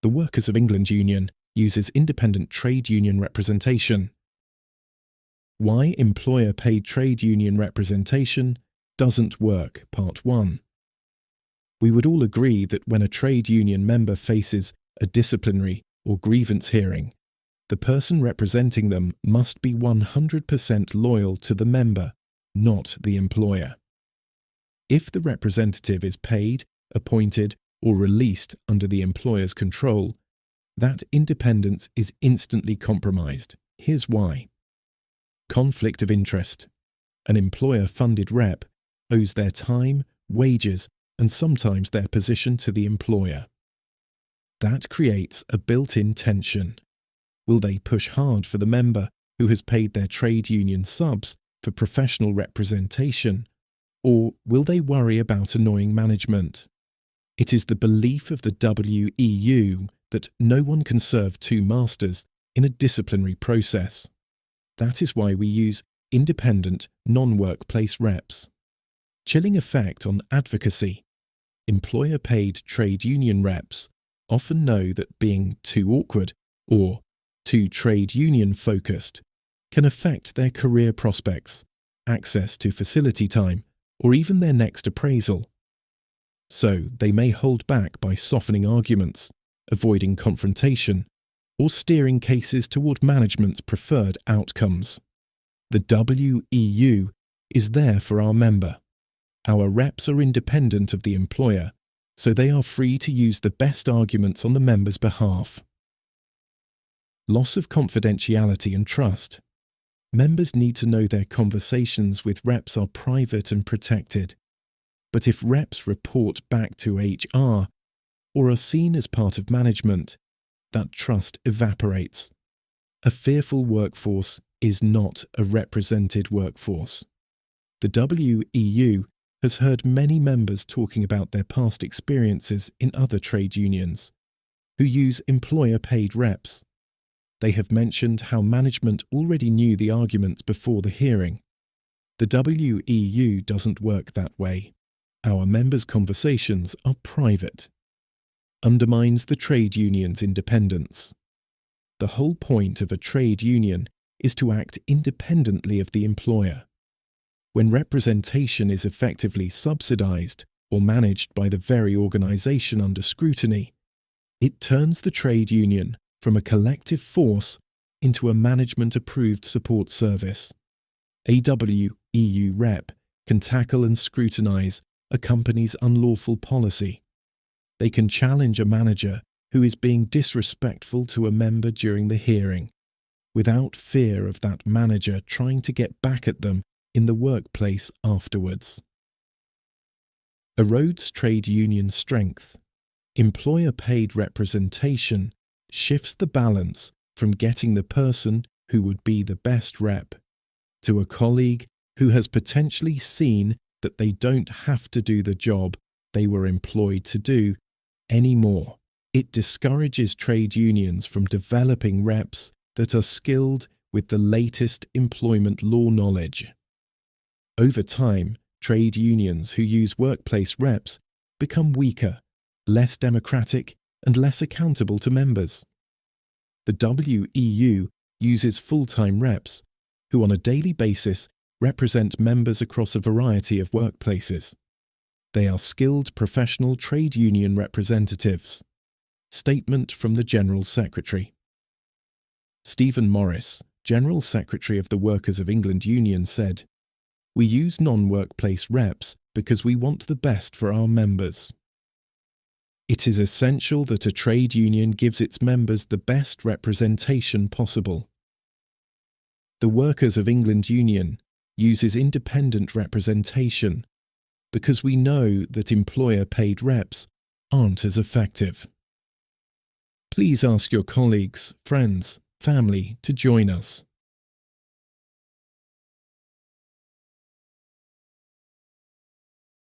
The Workers of England Union uses independent trade union representation. Why employer-paid trade union representation doesn't work, Part 1. We would all agree that when a trade union member faces a disciplinary or grievance hearing, the person representing them must be 100% loyal to the member, not the employer. If the representative is paid, appointed, or released under the employer's control, that independence is instantly compromised. Here's why. Conflict of interest. An employer-funded rep owes their time, wages, and sometimes their position to the employer. That creates a built-in tension. Will they push hard for the member who has paid their trade union subs for professional representation, or will they worry about annoying management? It is the belief of the WEU that no one can serve two masters in a disciplinary process. That is why we use independent, non-workplace reps. Chilling effect on advocacy. Employer-paid trade union reps often know that being too awkward or too trade union focused can affect their career prospects, access to facility time, or even their next appraisal. So they may hold back by softening arguments, avoiding confrontation, or steering cases toward management's preferred outcomes. The WEU is there for our member. Our reps are independent of the employer, so they are free to use the best arguments on the member's behalf. Loss of confidentiality and trust. Members need to know their conversations with reps are private and protected. But if reps report back to HR or are seen as part of management, that trust evaporates. A fearful workforce is not a represented workforce. The WEU has heard many members talking about their past experiences in other trade unions, who use employer-paid reps. They have mentioned how management already knew the arguments before the hearing. The WEU doesn't work that way. Our members' conversations are private. Undermines the trade union's independence. The whole point of a trade union is to act independently of the employer. When representation is effectively subsidized or managed by the very organization under scrutiny, it turns the trade union from a collective force into a management-approved support service. A WEU rep can tackle and scrutinize a company's unlawful policy. They can challenge a manager who is being disrespectful to a member during the hearing, without fear of that manager trying to get back at them in the workplace afterwards. Erodes trade union strength. Employer-paid representation shifts the balance from getting the person who would be the best rep to a colleague who has potentially seen that they don't have to do the job they were employed to do anymore. It discourages trade unions from developing reps that are skilled with the latest employment law knowledge. Over time, trade unions who use workplace reps become weaker, less democratic, and less accountable to members. The WEU uses full-time reps who on a daily basis represent members across a variety of workplaces. They are skilled professional trade union representatives. Statement from the General Secretary. Stephen Morris, General Secretary of the Workers of England Union, said, "We use non-workplace reps because we want the best for our members. It is essential that a trade union gives its members the best representation possible. The Workers of England Union uses independent representation because we know that employer-paid reps aren't as effective." Please ask your colleagues, friends, family to join us.